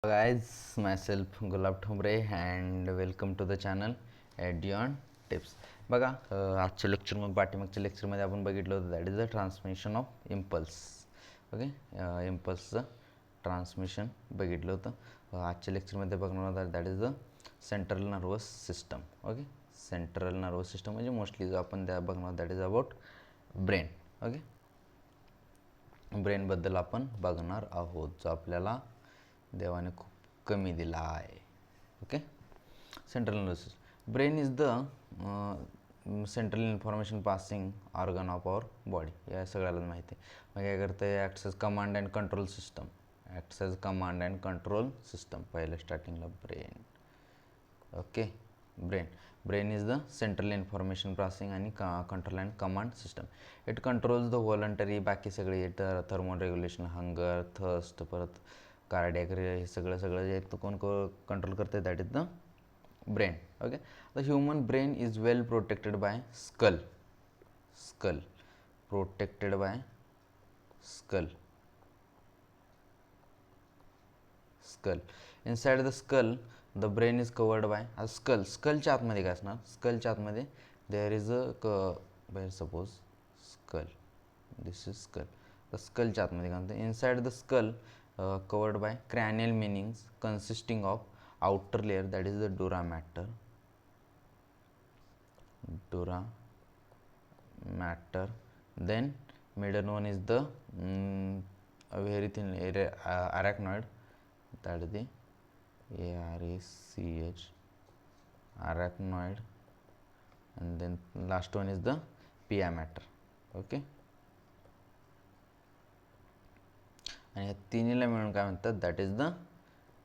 Guys, myself Gulab Thombre and welcome to the channel Adyon Tips. बघा आजच्या लेक्चरमध्ये पाठीमागच्या लेक्चरमध्ये आपण बघितलं होतं that is the transmission of impulse. Okay, इम्पल्सचं ट्रान्समिशन बघितलं होतं. आजच्या लेक्चरमध्ये बघणार होतं that is the central nervous system. Okay, central nervous system म्हणजे मोस्टली जो आपण त्या बघणार that is about brain. Okay, ब्रेनबद्दल आपण बघणार आहोत जो आपल्याला देवाने खूप कमी दिला आहे. Okay, central nervous system. Brain is the central information passing organ of our body. या सगळ्याला माहिती आहे. मग काय करतं, acts as command and control system. Acts as command and control system. पहिलं स्टार्टिंगला brain. Okay, brain is the central information passing आणि control and command system. It controls the voluntary, बाकी सगळे थर्मोन रेग्युलेशन, हंगर, थर्स्ट, परत cardiac, हे सगळं जे तो कोण कंट्रोल करते that is the brain. Okay, the human brain is well protected by skull. Protected by skull. Inside the skull the brain is covered by स्कलच्या आतमध्ये काय असणार, स्कलच्या आतमध्ये there is by suppose skull, this is skull. The स्कलच्या आतमध्ये काय म्हणते, inside the skull covered by cranial meanings consisting of outer layer that is the dura matter, then middle one is the a very thin arachnoid, that is the ARACH, arachnoid, and then last one is the pia matter. Okay, आणि या तिन्हीला मिळून काय म्हणतात that is the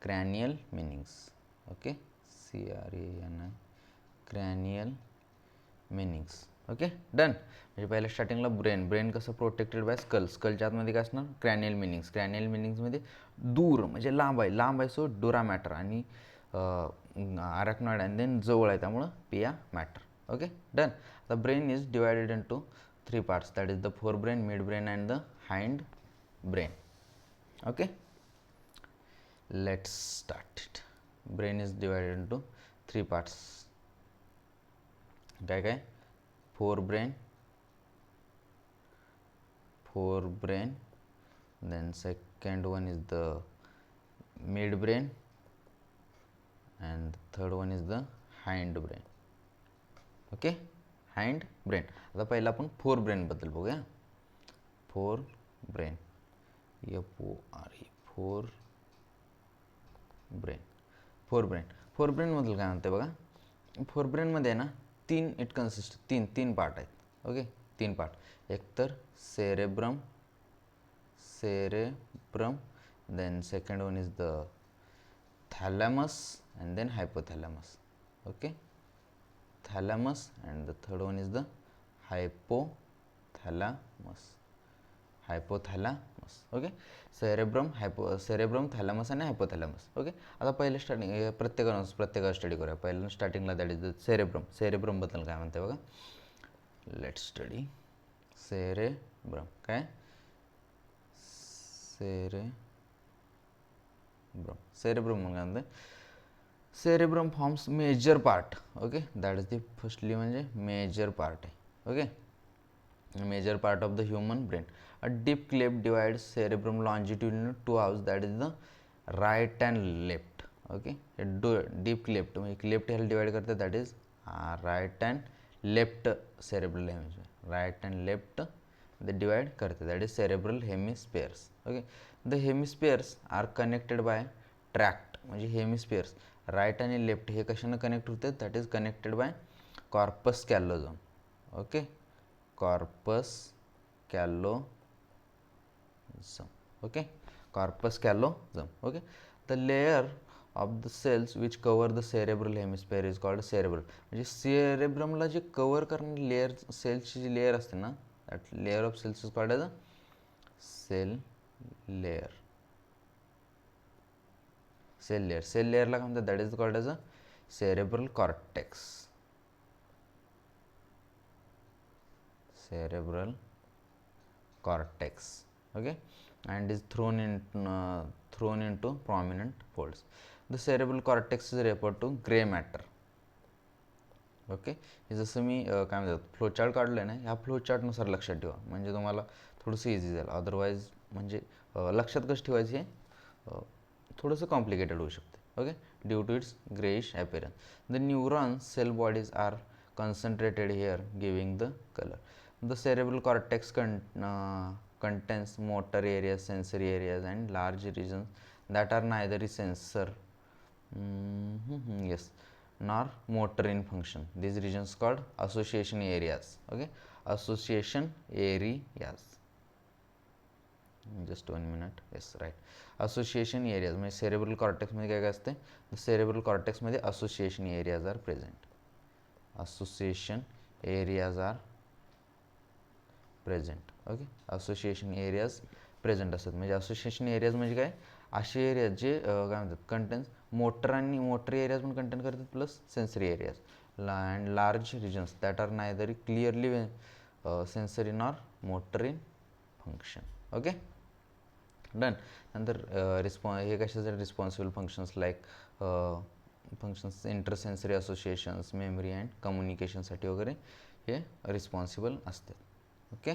cranial meanings. Okay, CRANI, cranial meanings. Okay, done. म्हणजे पहिल्या स्टार्टिंगला brain कसं protected by स्कलच्या आतमध्ये काय असणार, क्रॅनियल मिनिंग्समध्ये दूर म्हणजे लांब आहे सो डोरा मॅटर, आणि आरॅक्नॉइड आणि देन जवळ आहे त्यामुळं pia mater. Okay, done. The brain is divided into 3 parts, that is the fore brain, mid brain and the hind brain. Okay, let's start it. Brain is divided into 3 parts. काय four brain, then second one is the mid brain and third one is the hind brain. Okay, hind brain. आता पहिला आपण fore brain बद्दल बघूया. Fore brain, four ब्रेनमधील काय म्हणते बघा, four ब्रेनमध्ये आहे ना तीन पार्ट आहेत. Okay, 3 part. एक तर cerebrum, then second one is the thalamus and then hypothalamus. Okay, thalamus and the third one is the hypothalamus. Okay, cerebrum, thalamus आणि हायपोथॅलॅमस. ओके, आता पहिलं स्टार्टिंग प्रत्येकाला स्टडी करूया. पहिलं स्टार्टिंगला दॅट इज द सेरेब्रमबद्दल काय म्हणते बघा. Let study cerebrum. काय सेरेब्रम काय म्हणते, cerebrum forms major part. Okay, that is the firstly म्हणजे मेजर पार्ट आहे. Okay, major part of the human brain. A deep cleft divides cerebrum longitudinally two halves, that is the right and left. Okay, deep cleft म्हणजे cleft ह्याला divide करते, that is right and left cerebral hemisphere. Right and left ते divide करते, that is cerebral hemispheres. Okay, the hemispheres are connected by tract. म्हणजे hemispheres right आणि left हे कशानं connect होते, that is connected by corpus callosum. Okay, corpus callosum. Okay, corpus callosum. Okay, the layer of the cells which cover the cerebral hemisphere is called cerebral. म्हणजे सेरेब्रमला जे cover करणारी layer, सेल्सची जी layer असते ना, that layer of cells is called as a cell layer. Cell लेअरला काय म्हणतात, that is called as a cerebral cortex. cerebral cortex. Okay, and is thrown thrown into prominent folds. The cerebral cortex is referred to gray matter. Okay, हे जसं मी काय म्हणतात flowchart काढलं आहे ना, ह्या फ्लोचार्टनुसार लक्षात ठेवा म्हणजे तुम्हाला थोडंसं इझी जाईल. अदरवाईज म्हणजे लक्षात कसं ठेवायचं हे थोडंसं कॉम्प्लिकेटेड होऊ शकते. Okay, due to its greyish appearance. The neurons cell bodies are concentrated here giving the color. The cerebral cortex contains motor areas, sensory areas and large regions that are neither sensor yes nor motor in function. These regions called association areas. Okay, association areas. Just 1 minute. Yes, right. Association areas म्हणजे cerebral cortex मध्ये काय काय असते, the cerebral cortex मध्ये association areas are present. Association areas are present. Okay, association areas present असतात. म्हणजे association areas म्हणजे काय, असे एरियाज जे काय म्हणतात कंटेन्स मोटर आणि मोटर एरियाज पण कंटेन करतात plus sensory areas and large regions that are neither clearly sensory nor motor in function. Okay, done. नंतर हे कशासाठी responsible functions like functions intersensory associations, memory and कम्युनिकेशनसाठी वगैरे हे रिस्पॉन्सिबल असतात. Okay,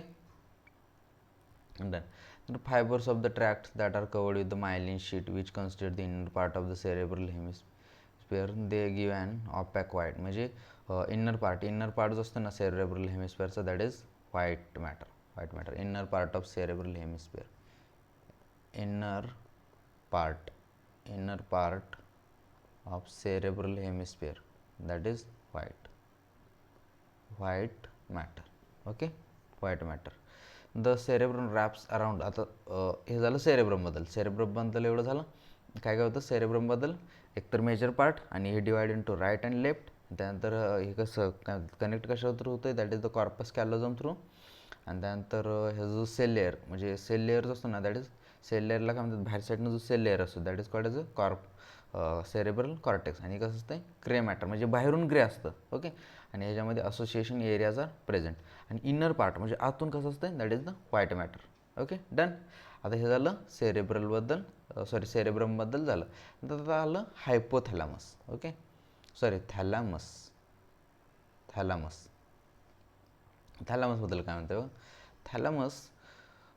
done. The fibers of the tracts that are covered with the myelin sheet which constitute the inner part of the cerebral hemisphere they give an opaque white म्हणजे inner part जो असतो ना cerebral hemisphere that is white matter inner part of cerebral hemisphere inner part of cerebral hemisphere that is white matter. Okay, white matter. The cerebrum wraps around. आता हे झालं सेरेब्रमबद्दल एवढं झालं. काय काय होतं सेरेब्रमबद्दल, एकतर मेजर पार्ट आणि हे divide into right and left. त्यानंतर हे कसं कनेक्ट कशा थ्रू होतं, that is the corpus callosum through. आणि त्यानंतर हे जो सेल लेअर म्हणजे सेल लेअर जो असतो ना, दॅट इज सेल लेअरला काय म्हणतात बाहेर साईडनं जो सेल लेअर असतो that is called as a cerebral cortex. आणि कसं असतं ग्रे मॅटर म्हणजे बाहेरून ग्रे असतं. ओके, आणि ह्याच्यामध्ये असोसिएशन एरियाज आर प्रेझेंट. आणि इनर पार्ट म्हणजे आतून कसं असतं that is the white matter. Okay, done. आता हे झालं सेरेब्रमबद्दल झालं. नंतर आता आलं हायपोथॅलॅमस. ओके, थॅलॅमसबद्दल काय म्हणतो थॅलॅमस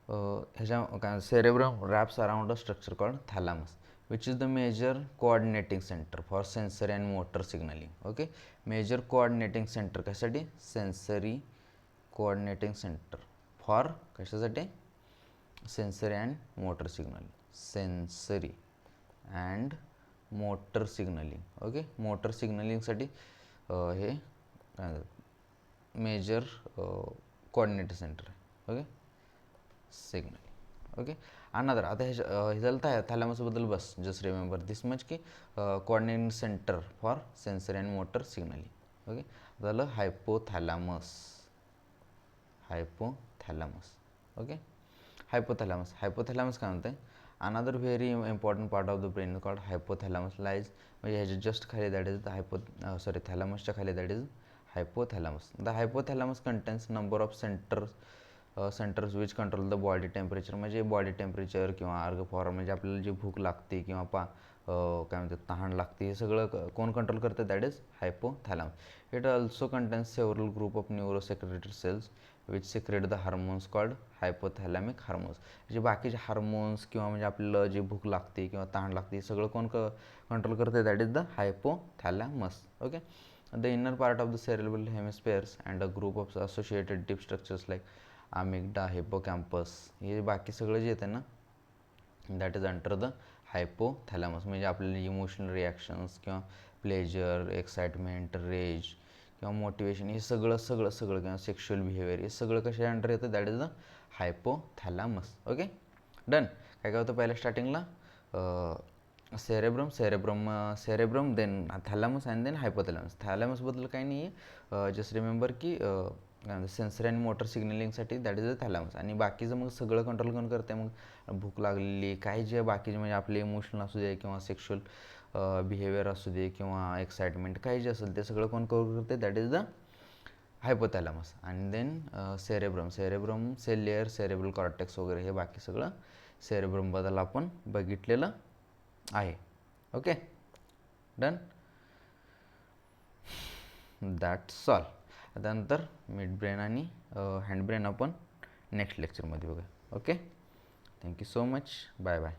ह्याच्या काय cerebrum wraps around a structure called thalamus which is the major coordinating center for sensory and motor signaling. Okay, major coordinating center कशासाठी, sensory coordinating center for कशासाठी, sensory and motor signaling, sensory and motor signaling. Okay, motor सिग्नलिंगसाठी हे काय major coordinator centre आहे. Okay, signalling. Okay, another आता हे झालं थॅलॅमसबद्दल बस. जस्ट रिमेंबर दिस मच की coordinating centre for sensory and motor signalling. Okay, झालं हायपोथॅलॅमस. ओके, हायपोथॅलॅमस काय म्हणतं, another very important part of the brain called hypothalamus lies म्हणजे ह्याच्या जस्ट खाली दॅट इज द थॅलॅमसच्या खाली that is hypothalamus. The hypothalamus contains number of centres which control the body temperature म्हणजे body temperature किंवा अर्ग फॉर्म म्हणजे आपल्याला जी भूक लागते किंवा काय म्हणतात तहान लागते हे सगळं कोण कंट्रोल करतं that is hypothalamus. It also contains several group of neurosecretory cells which secrete the hormones called hypothalamic hormones. जे बाकीचे हार्मोन्स किंवा म्हणजे आपल्याला जी भूक लागते किंवा तहान लागते हे सगळं कोण कंट्रोल करते that is the hypothalamus. Okay, the inner part of the cerebral hemispheres and a group of associated deep structures like amygdala, hippocampus हे बाकी सगळं जे येतं ना that is under the hypothalamus. म्हणजे आपल्याला इमोशनल रिॲक्शन्स किंवा प्लेजर, एक्साइटमेंट, रेज किंवा मोटिवेशन हे सगळं किंवा सेक्शुअल बिहेवियर हे सगळं कशा अंडर येतं that is the hypothalamus. Okay, done. काय होतं पहिल्या स्टार्टिंगला cerebrum then thalamus and then hypothalamus. थॅलॅमसबद्दल काही नाही आहे, जस्ट रिमेंबर की सेन्सरी अँड मोटर सिग्नलिंगसाठी दॅट इज द थॅलॅमस. आणि बाकीचं मग सगळं कंट्रोल कोण करते, मग भूक लागलेली काही जे बाकीचे म्हणजे आपले इमोशनल असू दे किंवा सेक्शुअल बिहेवियर असू दे किंवा एक्साइटमेंट काही जे असेल ते सगळं कोण करते दॅट इज द हायपोथॅलॅमस. आणि then cerebrum cell layer, cerebral cortex वगैरे हे बाकी सगळं सेरेब्रमबद्दल आपण बघितलेलं आहे. Okay, done. That's all. त्यानंतर मिड ब्रेन आणि हँड ब्रेन आपण नेक्स्ट लेक्चरमध्ये बघूया. Okay, thank you so much. Bye bye.